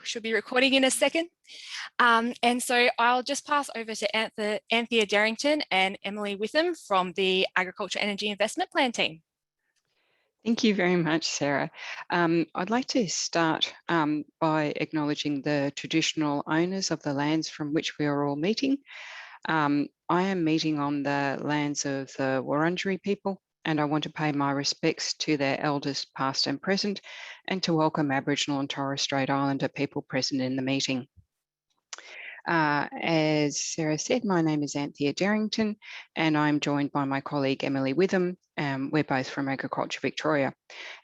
should be recording in a second. And so I'll just pass over to Anthea Darrington and Emily Witham from the Agriculture Energy Investment Plan team. Thank you very much, Sarah. I'd like to start by acknowledging the traditional owners of the lands from which we are all meeting. I am meeting on the lands of the Wurundjeri people, and I want to pay my respects to their elders past and present, and to welcome Aboriginal and Torres Strait Islander people present in the meeting. As Sarah said, my name is Anthea Darrington, and I'm joined by my colleague Emily Witham. We're both from Agriculture Victoria,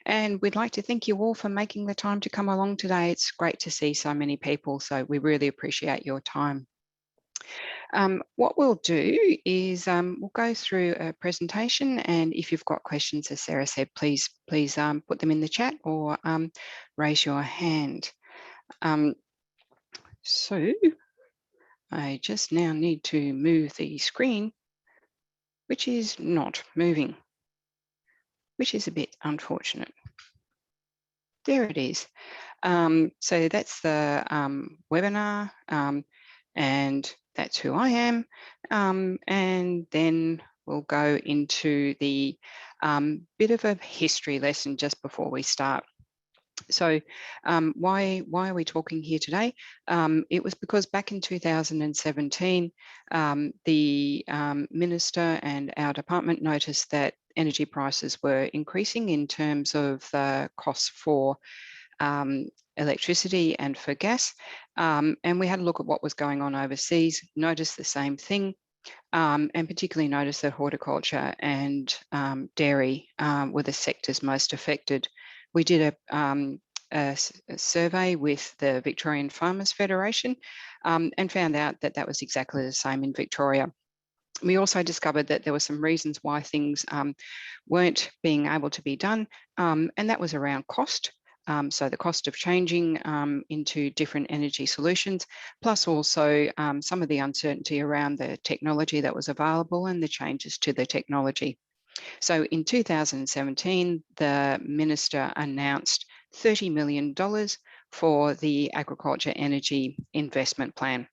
and we'd like to thank you all for making the time to come along today. It's great to see so many people, so we really appreciate your time. What we'll do is we'll go through a presentation, and if you've got questions, as Sarah said, please put them in the chat or raise your hand. So I just now need to move the screen, which is not moving, which is a bit unfortunate. There it is. So that's the webinar, and that's who I am. And then we'll go into the bit of a history lesson just before we start. So why are we talking here today? It was because back in 2017, the Minister and our department noticed that energy prices were increasing in terms of the costs for electricity and for gas. And we had a look at what was going on overseas, noticed the same thing, and particularly noticed that horticulture and dairy were the sectors most affected. We did a survey with the Victorian Farmers Federation and found out that that was exactly the same in Victoria. We also discovered that there were some reasons why things weren't being able to be done, and that was around cost. So the cost of changing into different energy solutions, plus also some of the uncertainty around the technology that was available and the changes to the technology. So in 2017, the Minister announced $30 million for the Agriculture Energy Investment Plan.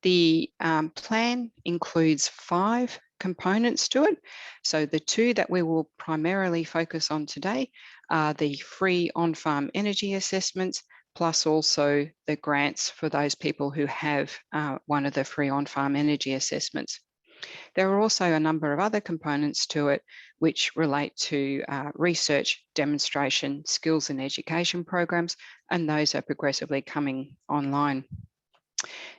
The plan includes 5 components to it. So the 2 that we will primarily focus on today are the free on-farm energy assessments, plus also the grants for those people who have one of the free on-farm energy assessments. There are also a number of other components to it which relate to research, demonstration, skills and education programs, and those are progressively coming online.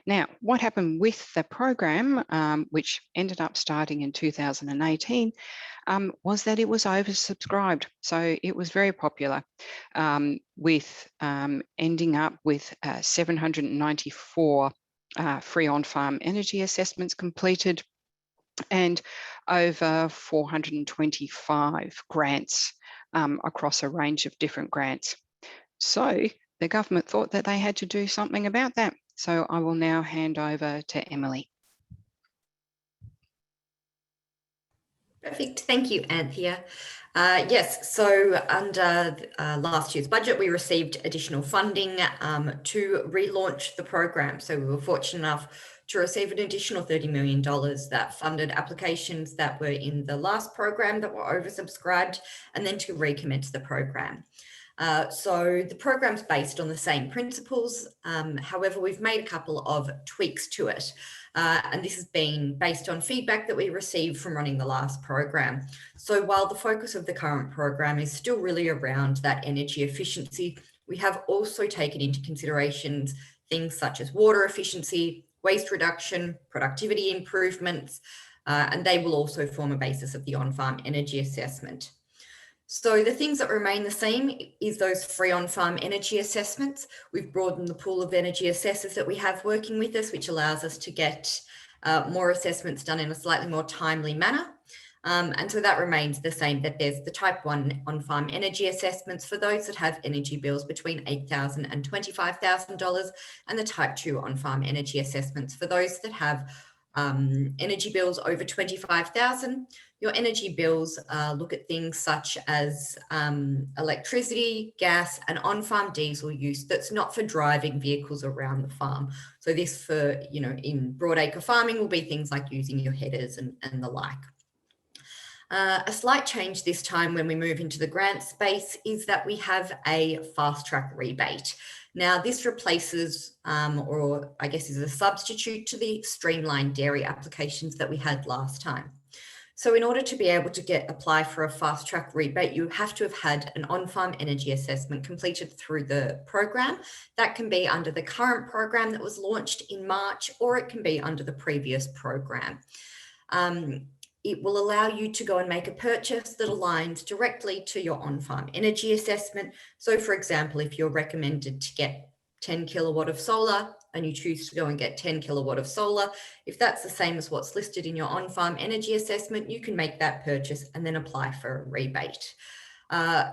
Now, what happened with the program, which ended up starting in 2018, was that it was oversubscribed. So it was very popular, with ending up with 794 free on-farm energy assessments completed, and over 425 grants across a range of different grants. So the government thought that they had to do something about that. So I will now hand over to Emily. Perfect. Thank you, Anthea. Yes, so under last year's budget, we received additional funding to relaunch the program. So we were fortunate enough to receive an additional $30 million that funded applications that were in the last program that were oversubscribed, and then to recommence the program. So the program's based on the same principles. However, we've made a couple of tweaks to it. And this has been based on feedback that we received from running the last program. So while the focus of the current program is still really around that energy efficiency, we have also taken into considerations things such as water efficiency, waste reduction, productivity improvements, and they will also form a basis of the on-farm energy assessment. So the things that remain the same is those free on-farm energy assessments. We've broadened the pool of energy assessors that we have working with us, which allows us to get more assessments done in a slightly more timely manner. And so that remains the same, that there's the type 1 on-farm energy assessments for those that have energy bills between $8,000 and $25,000, and the type 2 on-farm energy assessments for those that have energy bills over 25,000. Your energy bills look at things such as electricity, gas, and on-farm diesel use that's not for driving vehicles around the farm. So this for, you know, in broadacre farming will be things like using your headers and the like. A slight change this time when we move into the grant space is that we have a fast track rebate. Now this replaces, or I guess is a substitute to the streamlined dairy applications that we had last time. So in order to be able to apply for a fast track rebate, you have to have had an on-farm energy assessment completed through the program. That can be under the current program that was launched in March, or it can be under the previous program. It will allow you to go and make a purchase that aligns directly to your on-farm energy assessment. So for example, if you're recommended to get 10 kilowatt of solar and you choose to go and get 10 kilowatt of solar, if that's the same as what's listed in your on-farm energy assessment, you can make that purchase and then apply for a rebate.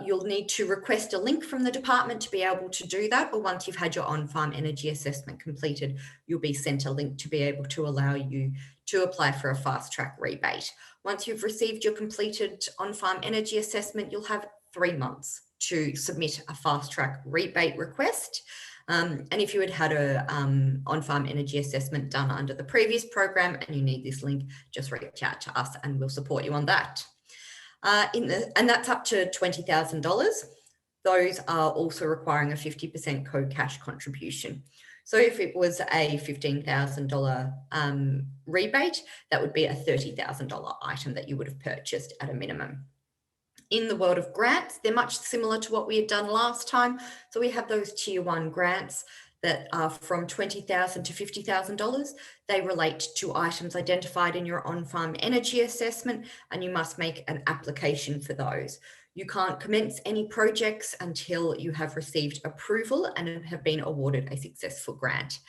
You'll need to request a link from the department to be able to do that, or once you've had your on-farm energy assessment completed, you'll be sent a link to be able to allow you to apply for a fast track rebate. Once you've received your completed on-farm energy assessment, you'll have 3 months to submit a fast track rebate request. And if you had a on-farm energy assessment done under the previous program and you need this link, just reach out to us and we'll support you on that. And that's up to $20,000. Those are also requiring a 50% co-cash contribution. So if it was a $15,000 rebate, that would be a $30,000 item that you would have purchased at a minimum. In the world of grants, they're much similar to what we had done last time. So we have those tier 1 grants that are from $20,000 to $50,000. They relate to items identified in your on-farm energy assessment, and you must make an application for those. You can't commence any projects until you have received approval and have been awarded a successful grant.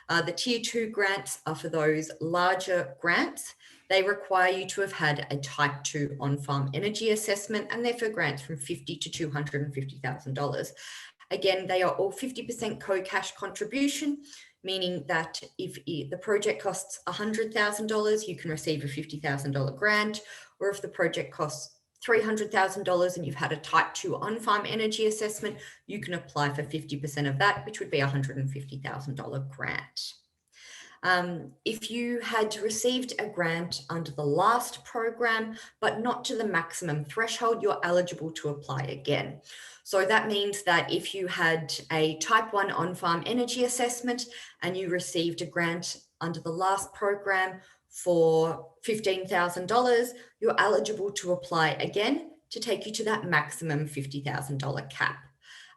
The tier 2 grants are for those larger grants. They require you to have had a type 2 on-farm energy assessment, and they're for grants from $50,000 to $250,000. Again, they are all 50% co-cash contribution, meaning that if the project costs $100,000, you can receive a $50,000 grant, or if the project costs $300,000 and you've had a type 2 on-farm energy assessment, you can apply for 50% of that, which would be a $150,000 grant. If you had received a grant under the last program, but not to the maximum threshold, you're eligible to apply again. So that means that if you had a type 1 on-farm energy assessment and you received a grant under the last program for $15,000, you're eligible to apply again to take you to that maximum $50,000 cap.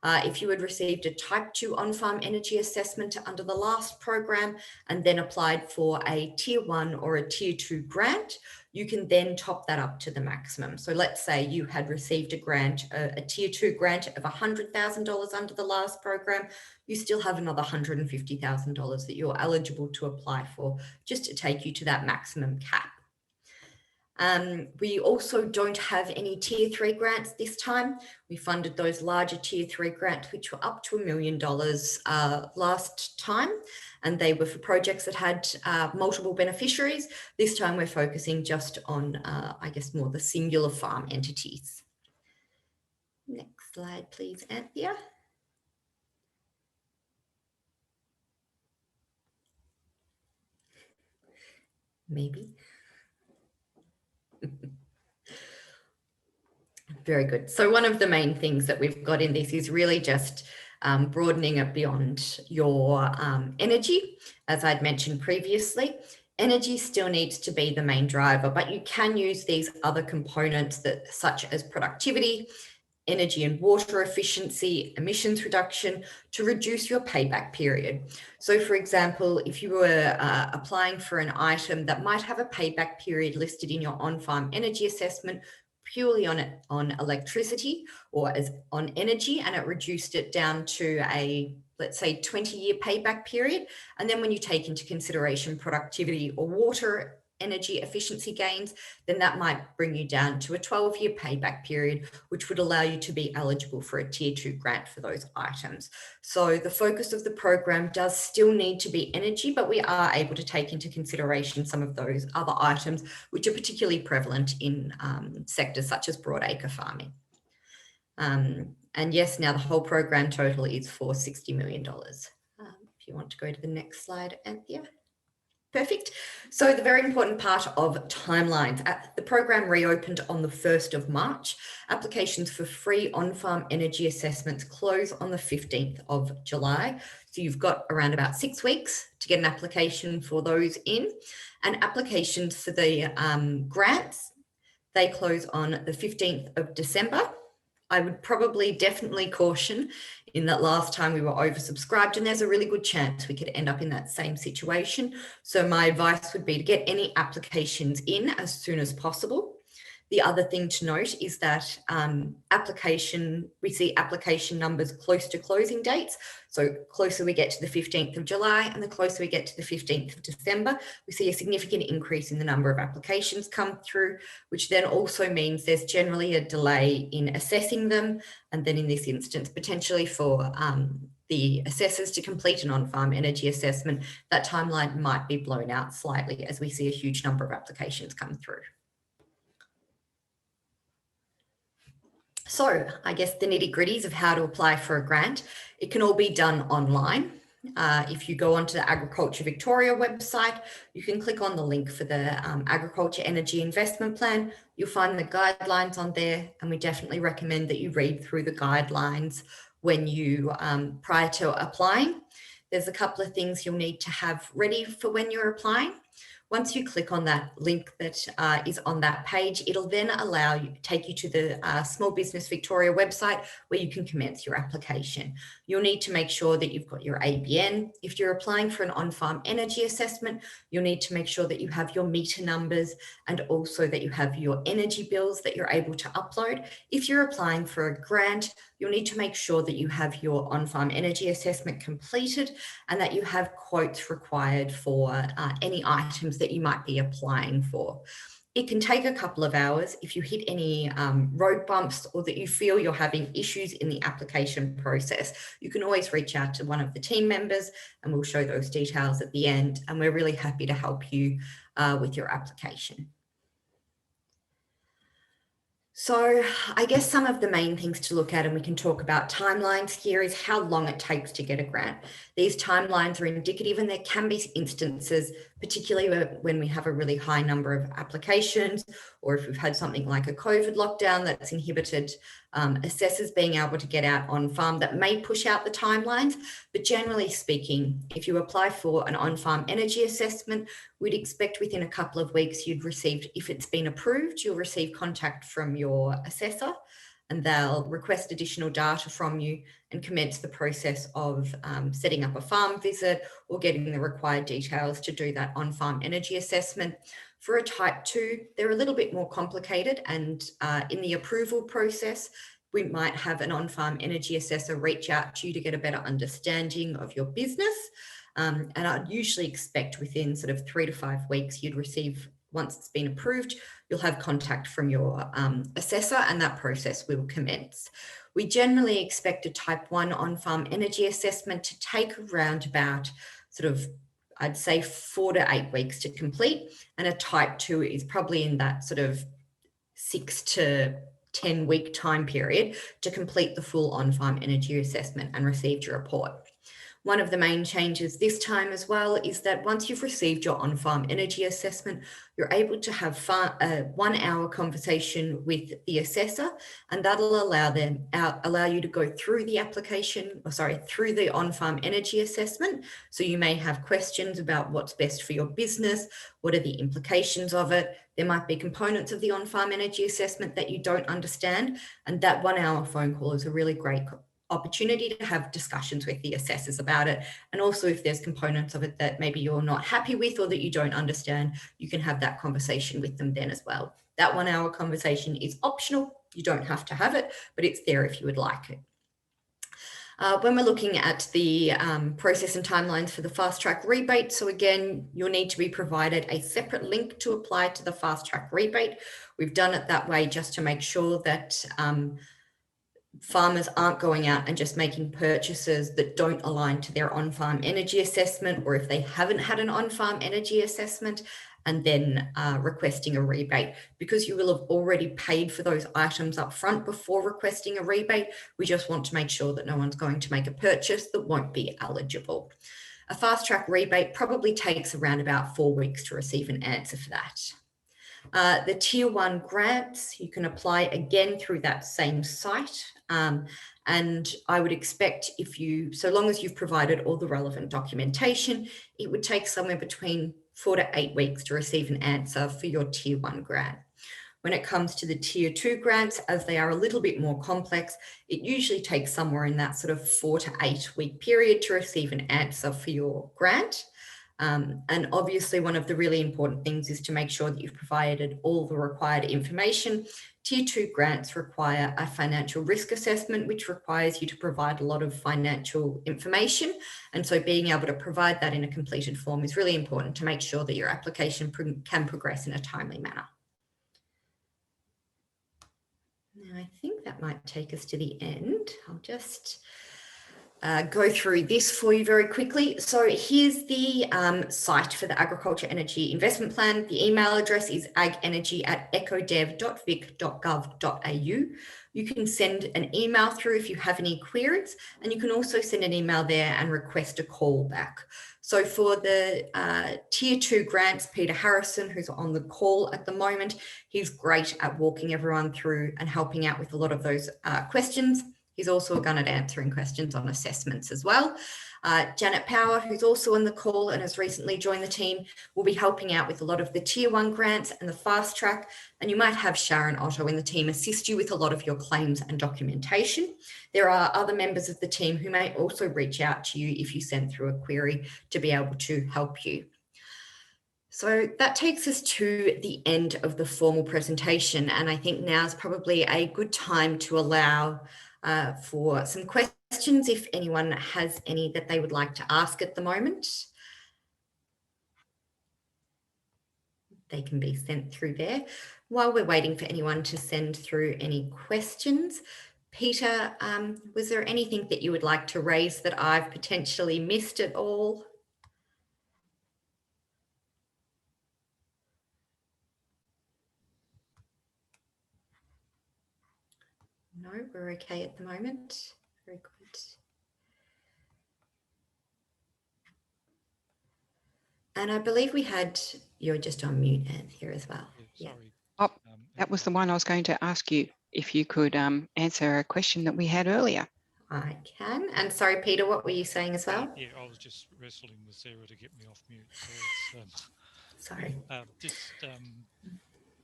If you had received a type 2 on-farm energy assessment under the last program and then applied for a tier 1 or a tier 2 grant, you can then top that up to the maximum. So let's say you had received a grant, a tier 2 grant of $100,000 under the last program, you still have another $150,000 that you're eligible to apply for just to take you to that maximum cap. We also don't have any tier 3 grants this time. We funded those larger tier 3 grants, which were up to $1 million last time, and they were for projects that had multiple beneficiaries. This time we're focusing just on, I guess, more the singular farm entities. Next slide, please, Anthea. Maybe. Very good. So one of the main things that we've got in this is really just broadening it beyond your energy. As I'd mentioned previously, energy still needs to be the main driver, but you can use these other components that, such as productivity, energy and water efficiency, emissions reduction, to reduce your payback period. So for example, if you were applying for an item that might have a payback period listed in your on-farm energy assessment purely on electricity or as on energy, and it reduced it down to a, let's say, 20-year payback period. And then when you take into consideration productivity or water energy efficiency gains, then that might bring you down to a 12-year payback period, which would allow you to be eligible for a Tier 2 grant for those items. So the focus of the program does still need to be energy, but we are able to take into consideration some of those other items, which are particularly prevalent in sectors such as broadacre farming. And yes, now the whole program total is for $60 million. If you want to go to the next slide, Anthea. Perfect. So the very important part of timelines. The program reopened on the 1st of March. Applications for free on-farm energy assessments close on the 15th of July. So you've got around about 6 weeks to get an application for those in. And applications for the grants, they close on the 15th of December. I would probably definitely caution in that last time we were oversubscribed, and there's a really good chance we could end up in that same situation. So my advice would be to get any applications in as soon as possible. The other thing to note is that we see application numbers close to closing dates. So closer we get to the 15th of July and the closer we get to the 15th of December, we see a significant increase in the number of applications come through, which then also means there's generally a delay in assessing them. And then in this instance, potentially for the assessors to complete an on-farm energy assessment, that timeline might be blown out slightly as we see a huge number of applications come through. So I guess the nitty-gritties of how to apply for a grant, it can all be done online. If you go onto the Agriculture Victoria website, you can click on the link for the Agriculture Energy Investment Plan. You'll find the guidelines on there, and we definitely recommend that you read through the guidelines when you prior to applying. There's a couple of things you'll need to have ready for when you're applying. Once you click on that link that is on that page, it'll then take you to the Small Business Victoria website where you can commence your application. You'll need to make sure that you've got your ABN. If you're applying for an on-farm energy assessment, you'll need to make sure that you have your meter numbers and also that you have your energy bills that you're able to upload. If you're applying for a grant, you'll need to make sure that you have your on-farm energy assessment completed and that you have quotes required for any items that you might be applying for. It can take a couple of hours. If you hit any road bumps or that you feel you're having issues in the application process, you can always reach out to one of the team members and we'll show those details at the end. And we're really happy to help you with your application. So I guess some of the main things to look at, and we can talk about timelines here, is how long it takes to get a grant. These timelines are indicative, and there can be instances, particularly when we have a really high number of applications, or if we've had something like a COVID lockdown that's inhibited assessors being able to get out on farm, that may push out the timelines. But generally speaking, if you apply for an on-farm energy assessment, we'd expect within a couple of weeks you'd receive, if it's been approved, you'll receive contact from your assessor and they'll request additional data from you and commence the process of setting up a farm visit or getting the required details to do that on-farm energy assessment. For a type 2, they're a little bit more complicated, and in the approval process, we might have an on-farm energy assessor reach out to you to get a better understanding of your business. And I'd usually expect within sort of 3 to 5 weeks, you'd receive, once it's been approved, you'll have contact from your assessor and that process will commence. We generally expect a type 1 on-farm energy assessment to take around about sort of, I'd say 4 to 8 weeks to complete. And a type 2 is probably in that sort of 6 to 10 week time period to complete the full on-farm energy assessment and receive your report. One of the main changes this time as well is that once you've received your on-farm energy assessment, you're able to have a 1 hour conversation with the assessor, and that'll allow you to go through the through the on-farm energy assessment. So you may have questions about what's best for your business, what are the implications of it. There might be components of the on-farm energy assessment that you don't understand, and that 1 hour phone call is a really great opportunity to have discussions with the assessors about it. And also if there's components of it that maybe you're not happy with or that you don't understand, you can have that conversation with them then as well. That 1 hour conversation is optional. You don't have to have it, but it's there if you would like it. When we're looking at the process and timelines for the fast track rebate, so again, you'll need to be provided a separate link to apply to the fast track rebate. We've done it that way just to make sure that farmers aren't going out and just making purchases that don't align to their on-farm energy assessment, or if they haven't had an on-farm energy assessment and then requesting a rebate, because you will have already paid for those items up front before requesting a rebate. We just want to make sure that no one's going to make a purchase that won't be eligible. A fast track rebate probably takes around about 4 weeks to receive an answer for that. The tier 1 grants, you can apply again through that same site. And I would expect so long as you've provided all the relevant documentation, it would take somewhere between 4 to 8 weeks to receive an answer for your tier 1 grant. When it comes to the tier 2 grants, as they are a little bit more complex, it usually takes somewhere in that sort of 4 to 8 week period to receive an answer for your grant. And obviously one of the really important things is to make sure that you've provided all the required information. Tier 2 grants require a financial risk assessment, which requires you to provide a lot of financial information. And so being able to provide that in a completed form is really important to make sure that your application can progress in a timely manner. Now, I think that might take us to the end. I'll just go through this for you very quickly. So here's the site for the Agriculture Energy Investment Plan. The email address is agenergy@ecodev.vic.gov.au. You can send an email through if you have any queries, and you can also send an email there and request a call back. So for the tier 2 grants, Peter Harrison, who's on the call at the moment, he's great at walking everyone through and helping out with a lot of those questions. He's also a gun at answering questions on assessments as well. Janet Power, who's also on the call and has recently joined the team, will be helping out with a lot of the tier 1 grants and the fast track. And you might have Sharon Otto in the team assist you with a lot of your claims and documentation. There are other members of the team who may also reach out to you if you send through a query to be able to help you. So that takes us to the end of the formal presentation. And I think now is probably a good time to allow for some questions if anyone has any that they would like to ask at the moment. They can be sent through there. While we're waiting for anyone to send through any questions, Peter, was there anything that you would like to raise that I've potentially missed at all? No, we're okay at the moment. Very good. And I believe we had, you're just on mute, Anthea, as well. Yeah, sorry. Oh, that was the one I was going to ask you, if you could answer a question that we had earlier. I can. And sorry, Peter, what were you saying as well? Yeah, I was just wrestling with Sarah to get me off mute. So it's, sorry.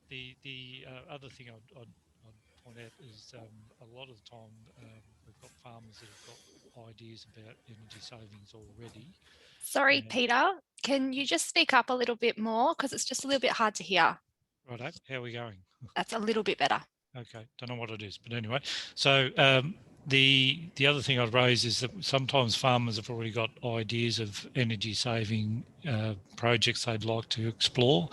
The other thing I'd point out is a lot of the time we've got farmers that have got ideas about energy savings already. Sorry, Peter, can you just speak up a little bit more, because it's just a little bit hard to hear. Righto, how are we going? That's a little bit better. Okay, don't know what it is, but anyway. So the other thing I'd raise is that sometimes farmers have already got ideas of energy saving projects they'd like to explore,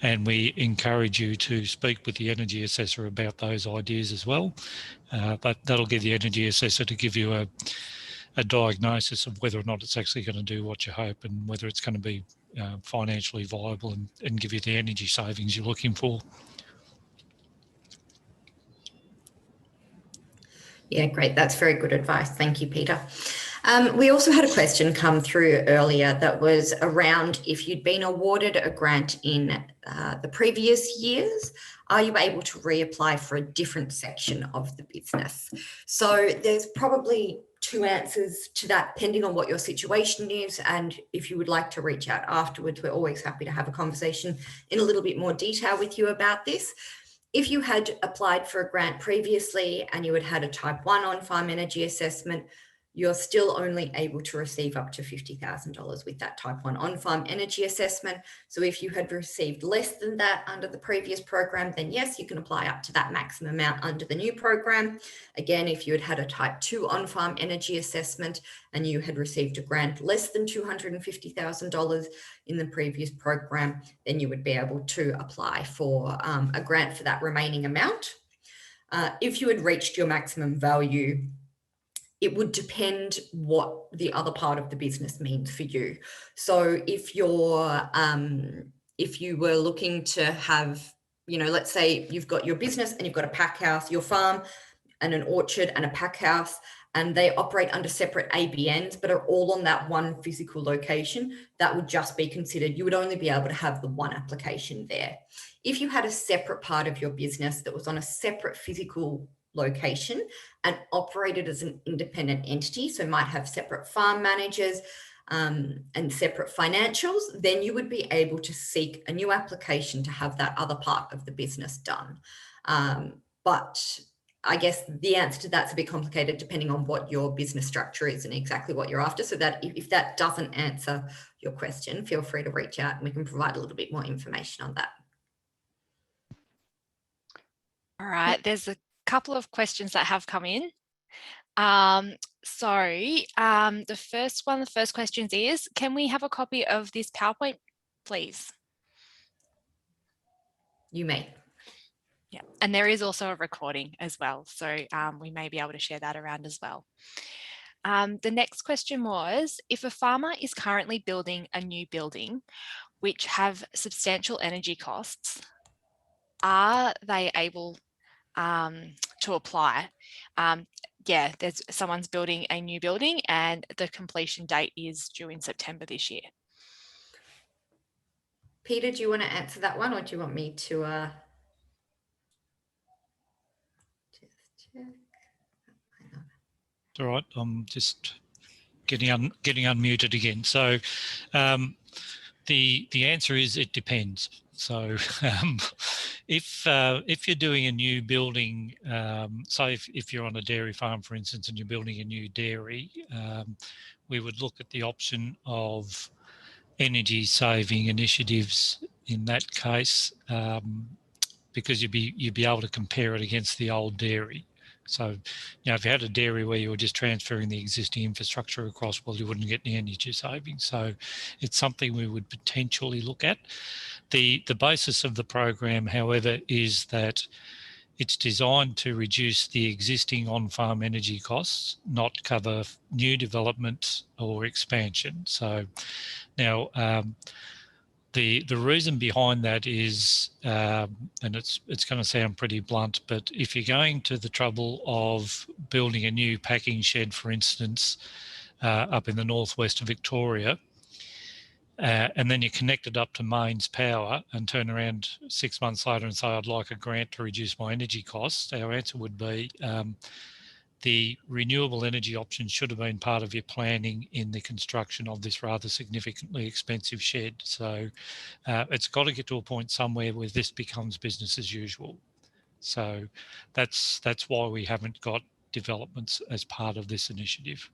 and we encourage you to speak with the energy assessor about those ideas as well. But that'll give the energy assessor to give you a diagnosis of whether or not it's actually going to do what you hope, and whether it's going to be financially viable and give you the energy savings you're looking for. Yeah, great. That's very good advice. Thank you, Peter. We also had a question come through earlier that was around if you'd been awarded a grant in the previous years, are you able to reapply for a different section of the business? So there's probably two answers to that, depending on what your situation is. And if you would like to reach out afterwards, we're always happy to have a conversation in a little bit more detail with you about this. If you had applied for a grant previously and you had had a type 1 on-farm energy assessment, you're still only able to receive up to $50,000 with that type 1 on-farm energy assessment. So if you had received less than that under the previous program, then yes, you can apply up to that maximum amount under the new program. Again, if you had had a type 2 on-farm energy assessment and you had received a grant less than $250,000 in the previous program, then you would be able to apply for a grant for that remaining amount. If you had reached your maximum value, it would depend what the other part of the business means for you. So if you were looking to have, let's say you've got your business and you've got a pack house, your farm and an orchard and a pack house, and they operate under separate ABNs, but are all on that one physical location, that would just be considered, you would only be able to have the one application there. If you had a separate part of your business that was on a separate physical location and operated as an independent entity, so might have separate farm managers and separate financials, then you would be able to seek a new application to have that other part of the business done. But I guess the answer to that's a bit complicated depending on what your business structure is and exactly what you're after. So that if that doesn't answer your question, feel free to reach out and we can provide a little bit more information on that. All right, there's a couple of questions that have come in. The first question is, can we have a copy of this PowerPoint, please? You may. Yeah, and there is also a recording as well, so we may be able to share that around as well. The next question was, if a farmer is currently building a new building which have substantial energy costs, are they able to apply? Yeah, someone's building a new building and the completion date is due in September this year. Peter, do you want to answer that one, or do you want me to just check? All right, I'm just getting unmuted again. So the answer is it depends. So if you're doing a new building, so if you're on a dairy farm, for instance, and you're building a new dairy, we would look at the option of energy saving initiatives in that case, because you'd be able to compare it against the old dairy. So, if you had a dairy where you were just transferring the existing infrastructure across, well, you wouldn't get any energy savings. So it's something we would potentially look at. The basis of the program, however, is that it's designed to reduce the existing on-farm energy costs, not cover new development or expansion. So now, the reason behind that is, and it's going to sound pretty blunt, but if you're going to the trouble of building a new packing shed, for instance, up in the northwest of Victoria, and then you connect it up to mains power and turn around 6 months later and say, I'd like a grant to reduce my energy costs, our answer would be, the renewable energy option should have been part of your planning in the construction of this rather significantly expensive shed. So it's got to get to a point somewhere where this becomes business as usual. So that's why we haven't got developments as part of this initiative.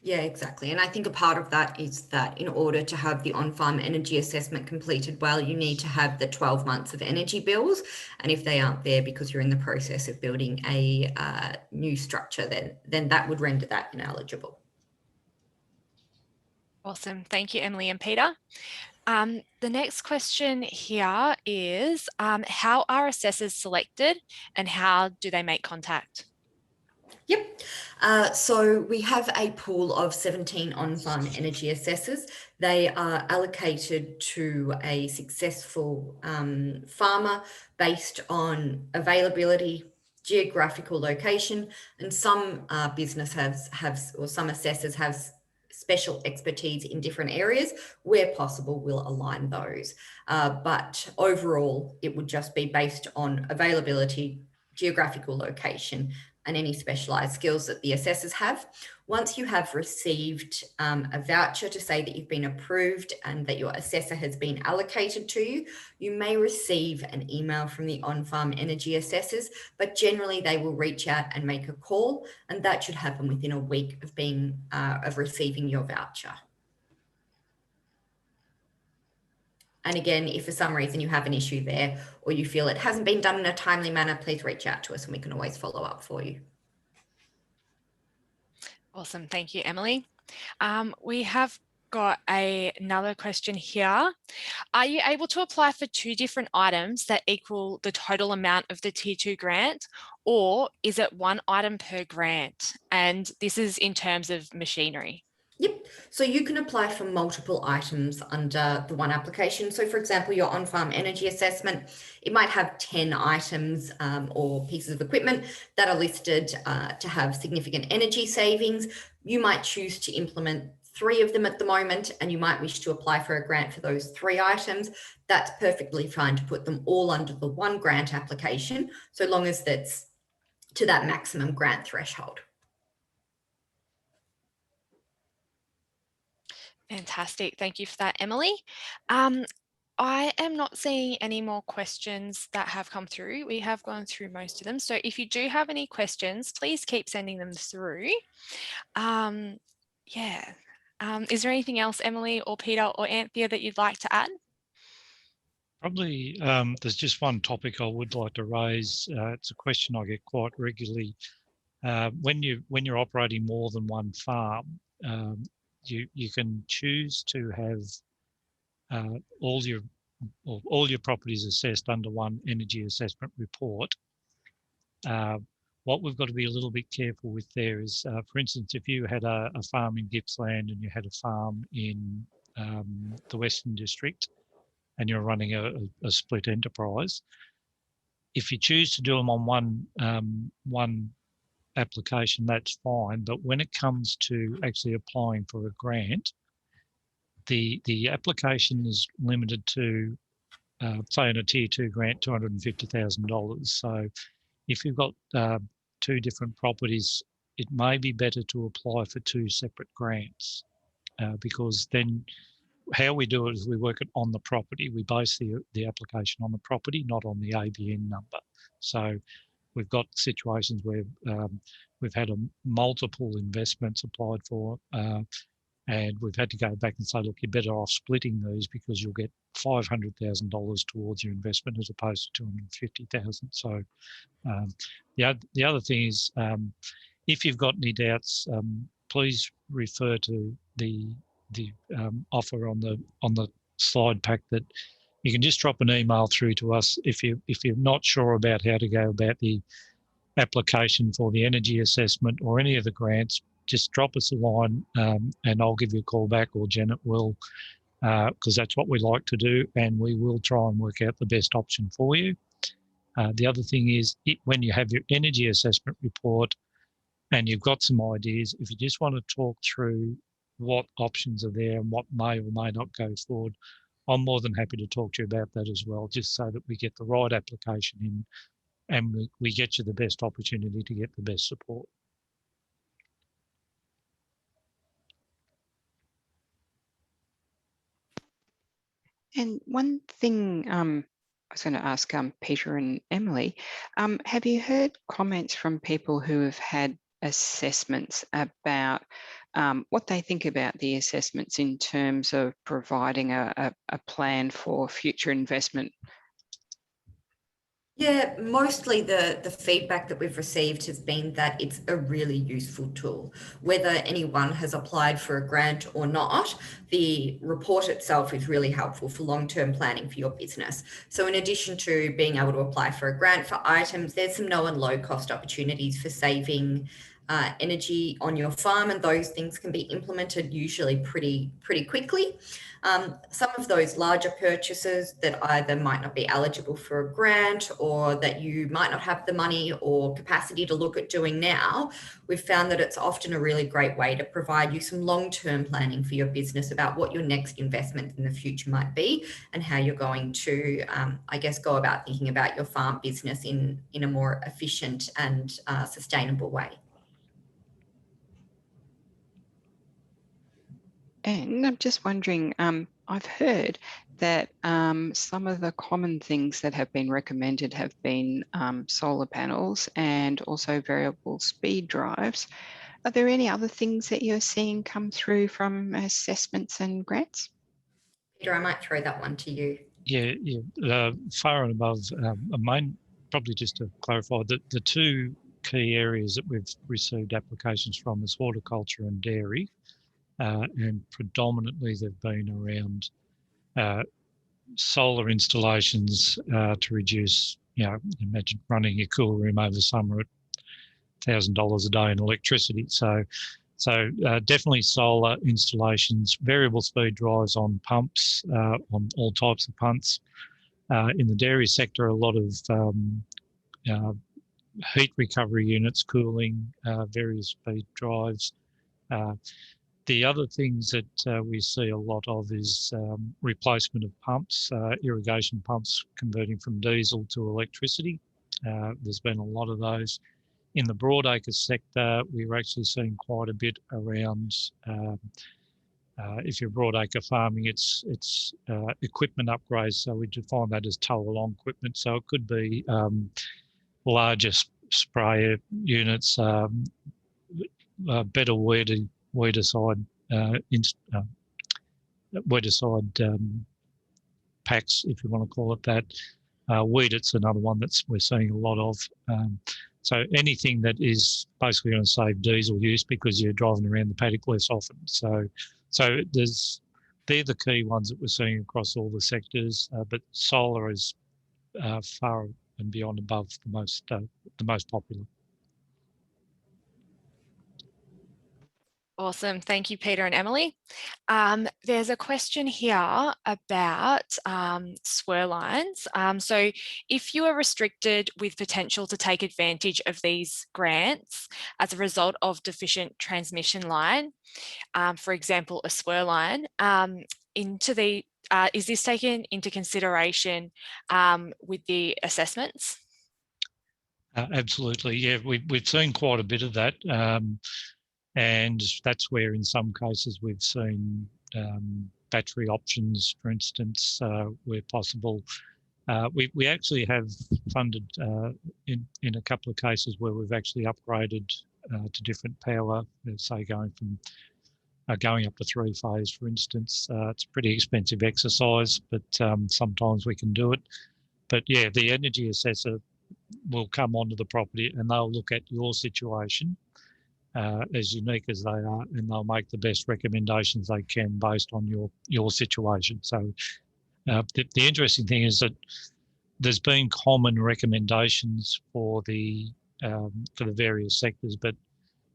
Yeah, exactly. And I think a part of that is that in order to have the on-farm energy assessment completed well, you need to have the 12 months of energy bills. And if they aren't there because you're in the process of building a new structure, then that would render that ineligible. Awesome. Thank you, Emily and Peter. The next question here is, how are assessors selected and how do they make contact? Yep. So we have a pool of 17 on-farm energy assessors. They are allocated to a successful farmer based on availability, geographical location, and some business or some assessors have special expertise in different areas. Where possible, we'll align those. But overall, it would just be based on availability, geographical location, and any specialised skills that the assessors have. Once you have received a voucher to say that you've been approved and that your assessor has been allocated to you, you may receive an email from the on-farm energy assessors, but generally they will reach out and make a call, and that should happen within a week of receiving your voucher. And again, if for some reason you have an issue there or you feel it hasn't been done in a timely manner, please reach out to us and we can always follow up for you. Awesome. Thank you, Emily. We have got another question here. Are you able to apply for 2 different items that equal the total amount of the Tier 2 grant, or is it 1 item per grant? And this is in terms of machinery. Yep. So you can apply for multiple items under the one application. So for example, your on-farm energy assessment, it might have 10 items or pieces of equipment that are listed to have significant energy savings. You might choose to implement 3 of them at the moment, and you might wish to apply for a grant for those 3 items. That's perfectly fine to put them all under the one grant application, so long as that's to that maximum grant threshold. Fantastic. Thank you for that, Emily. I am not seeing any more questions that have come through. We have gone through most of them. So if you do have any questions, please keep sending them through. Is there anything else, Emily or Peter or Anthea, that you'd like to add? Probably there's just one topic I would like to raise. It's a question I get quite regularly. When you're operating more than one farm, you can choose to have all your properties assessed under one energy assessment report. What we've got to be a little bit careful with there is, for instance, if you had a farm in Gippsland and you had a farm in the Western District and you're running a split enterprise, if you choose to do them on one application, that's fine. But when it comes to actually applying for a grant, the application is limited to, say in a Tier 2 grant, $250,000. So if you've got 2 different properties, it may be better to apply for 2 separate grants because then how we do it is we work it on the property. We base the application on the property, not on the ABN number. So we've got situations where we've had multiple investments applied for and we've had to go back and say, look, you're better off splitting these because you'll get $500,000 towards your investment as opposed to $250,000. So the other thing is, if you've got any doubts, please refer to the offer on the slide pack. That you can just drop an email through to us if you're not sure about how to go about the application for the energy assessment or any of the grants. Just drop us a line and I'll give you a call back, or Janet will, because that's what we like to do, and we will try and work out the best option for you. The other thing is, when you have your energy assessment report and you've got some ideas, if you just want to talk through what options are there and what may or may not go forward, I'm more than happy to talk to you about that as well, just so that we get the right application in and we get you the best opportunity to get the best support. And one thing I was going to ask Peter and Emily, have you heard comments from people who have had assessments about what they think about the assessments in terms of providing a plan for future investment? Yeah, mostly the feedback that we've received has been that it's a really useful tool. Whether anyone has applied for a grant or not, the report itself is really helpful for long-term planning for your business. So in addition to being able to apply for a grant for items, there's some no and low cost opportunities for saving energy on your farm, and those things can be implemented usually pretty quickly. Some of those larger purchases that either might not be eligible for a grant or that you might not have the money or capacity to look at doing now, we've found that it's often a really great way to provide you some long-term planning for your business about what your next investment in the future might be and how you're going to, I guess, go about thinking about your farm business in a more efficient and sustainable way. And I'm just wondering, I've heard that some of the common things that have been recommended have been solar panels and also variable speed drives. Are there any other things that you're seeing come through from assessments and grants? Peter, I might throw that one to you. Yeah. Far and above, probably just to clarify, the two key areas that we've received applications from is horticulture and dairy. And predominantly they've been around solar installations to reduce, imagine running your cool room over summer at $1,000 a day in electricity. So definitely solar installations, variable speed drives on pumps, on all types of pumps. In the dairy sector, a lot of heat recovery units, cooling, various speed drives. The other things that we see a lot of is replacement of pumps, irrigation pumps converting from diesel to electricity. There's been a lot of those. In the broadacre sector, we're actually seeing quite a bit around, if you're broadacre farming, it's equipment upgrades. So we define that as tow-along equipment. So it could be larger sprayer units, better weedicide packs, if you want to call it that. Weedit's another one that we're seeing a lot of. So anything that is basically going to save diesel use because you're driving around the paddock less often. So they're the key ones that we're seeing across all the sectors. But solar is far and beyond above the most popular. Awesome. Thank you, Peter and Emily. There's a question here about swirl lines. So if you are restricted with potential to take advantage of these grants as a result of deficient transmission line, for example, a swirl line, is this taken into consideration with the assessments? Absolutely. Yeah, we've seen quite a bit of that. And that's where in some cases we've seen battery options, for instance, where possible. We actually have funded in a couple of cases where we've actually upgraded to different power, say going up to 3-phase, for instance. It's a pretty expensive exercise, but sometimes we can do it. But yeah, the energy assessor will come onto the property and they'll look at your situation, as unique as they are, and they'll make the best recommendations they can based on your situation. So the interesting thing is that there's been common recommendations for the various sectors, but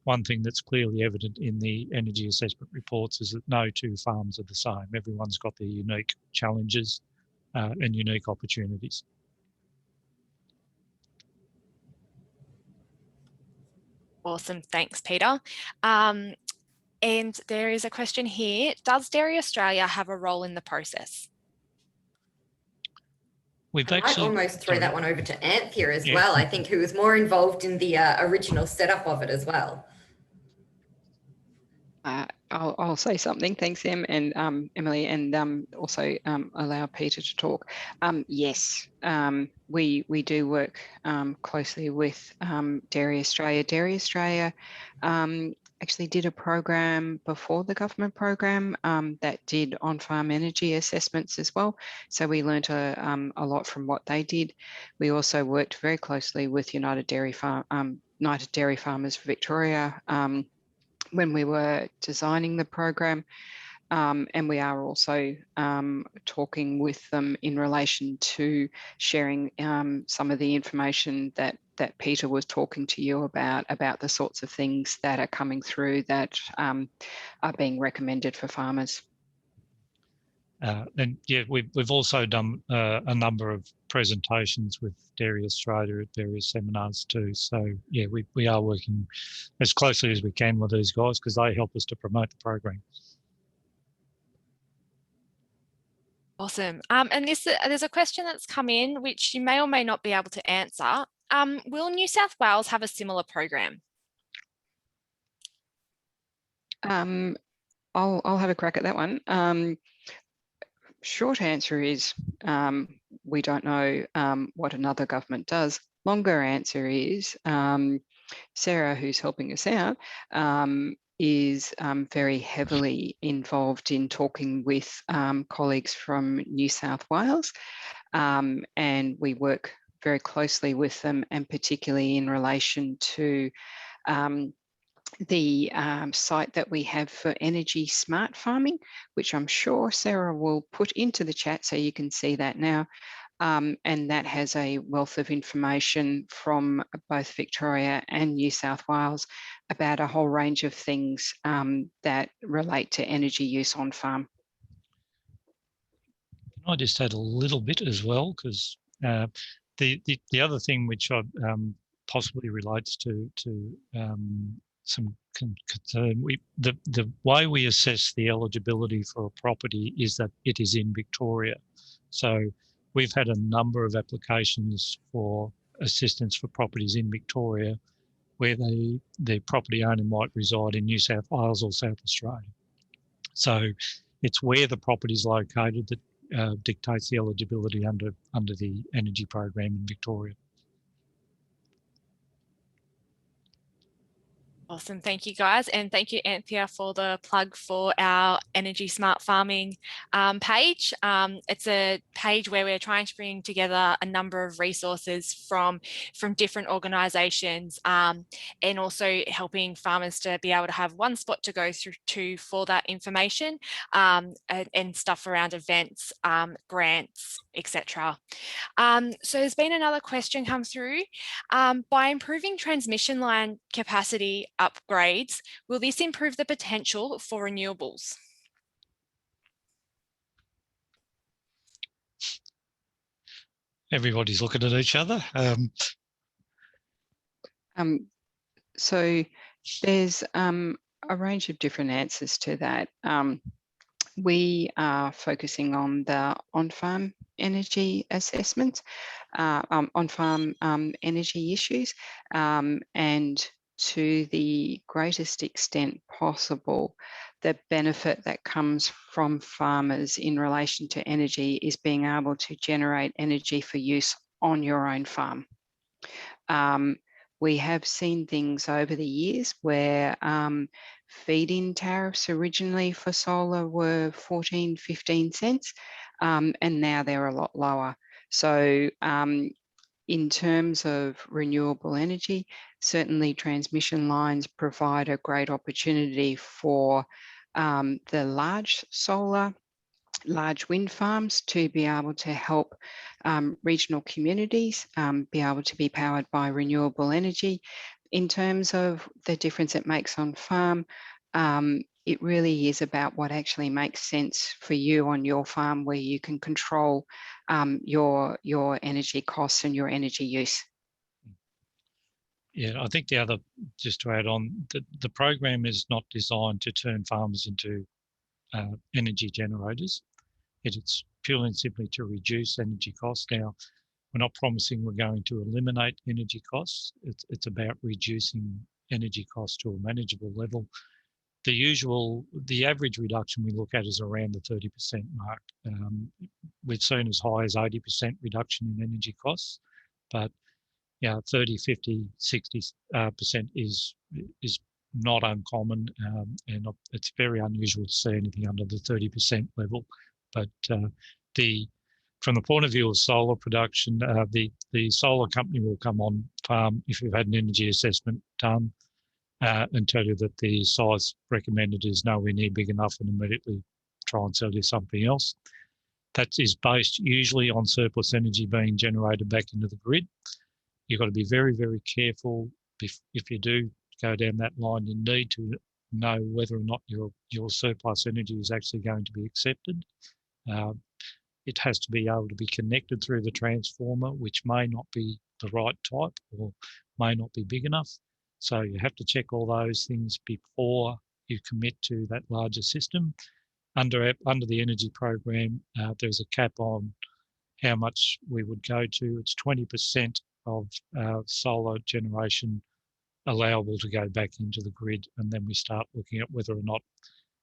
one thing that's clearly evident in the energy assessment reports is that no two farms are the same. Everyone's got their unique challenges and unique opportunities. Awesome. Thanks, Peter. And there is a question here. Does Dairy Australia have a role in the process? I might almost throw that one over to Anthea as well, I think, who was more involved in the original setup of it as well. I'll say something. Thanks, Em and Emily, and also allow Peter to talk. Yes, we do work closely with Dairy Australia. Dairy Australia actually did a program before the government program that did on-farm energy assessments as well. So we learnt a lot from what they did. We also worked very closely with United Dairy Farmers Victoria when we were designing the program, and we are also talking with them in relation to sharing some of the information that that Peter was talking to you about the sorts of things that are coming through that are being recommended for farmers. And yeah, we've also done a number of presentations with Dairy Australia at various seminars too. So yeah, we are working as closely as we can with these guys because they help us to promote the program. Awesome. And there's a question that's come in, which you may or may not be able to answer. Will New South Wales have a similar program? I'll have a crack at that one. Short answer is we don't know what another government does. Longer answer is Sarah, who's helping us out, is very heavily involved in talking with colleagues from New South Wales, and we work very closely with them, and particularly in relation to the site that we have for energy smart farming, which I'm sure Sarah will put into the chat so you can see that now. And that has a wealth of information from both Victoria and New South Wales about a whole range of things that relate to energy use on farm. Can I just add a little bit as well? Because the other thing which possibly relates to some concern, the way we assess the eligibility for a property is that it is in Victoria. So we've had a number of applications for assistance for properties in Victoria where the property owner might reside in New South Wales or South Australia. So it's where the property is located that dictates the eligibility under the energy program in Victoria. Awesome. Thank you, guys. And thank you, Anthea, for the plug for our Energy Smart Farming page. It's a page where we're trying to bring together a number of resources from different organisations and also helping farmers to be able to have one spot to go through to for that information and stuff around events, grants, etc. So there's been another question come through. By improving transmission line capacity upgrades, will this improve the potential for renewables? Everybody's looking at each other. So there's a range of different answers to that. We are focusing on the on-farm energy assessments, on-farm energy issues, and to the greatest extent possible, the benefit that comes from farmers in relation to energy is being able to generate energy for use on your own farm. We have seen things over the years where feed-in tariffs originally for solar were 14, 15 cents, and now they're a lot lower. So in terms of renewable energy, certainly transmission lines provide a great opportunity for the large solar, large wind farms to be able to help regional communities be able to be powered by renewable energy. In terms of the difference it makes on farm, it really is about what actually makes sense for you on your farm, where you can control your energy costs and your energy use. Yeah, I think the other, just to add on, the program is not designed to turn farmers into energy generators. It's purely and simply to reduce energy costs. Now, we're not promising we're going to eliminate energy costs. It's about reducing energy costs to a manageable level. The average reduction we look at is around the 30% mark. We've seen as high as 80% reduction in energy costs, but 30, 50, 60% is not uncommon, and it's very unusual to see anything under the 30% level. But from the point of view of solar production, the solar company will come on farm if you've had an energy assessment done and tell you that the size recommended is nowhere near big enough and immediately try and sell you something else. That is based usually on surplus energy being generated back into the grid. you've got to be very, very careful. If you do go down that line, you need to know whether or not your surplus energy is actually going to be accepted. It has to be able to be connected through the transformer, which may not be the right type or may not be big enough. So you have to check all those things before you commit to that larger system. Under the energy program, there's a cap on how much we would go to. It's 20% of solar generation allowable to go back into the grid, and then we start looking at whether or not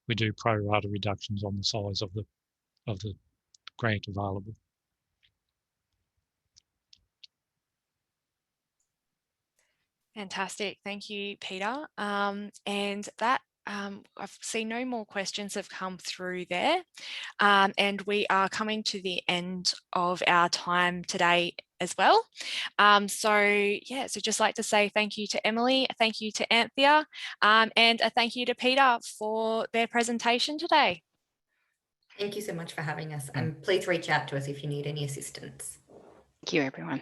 we do pro rata reductions on the size of the grant available. Fantastic. Thank you, Peter. And that I've seen no more questions have come through there. And we are coming to the end of our time today as well. So just like to say thank you to Emily, thank you to Anthea, and a thank you to Peter for their presentation today. Thank you so much for having us, and please reach out to us if you need any assistance. Thank you, everyone.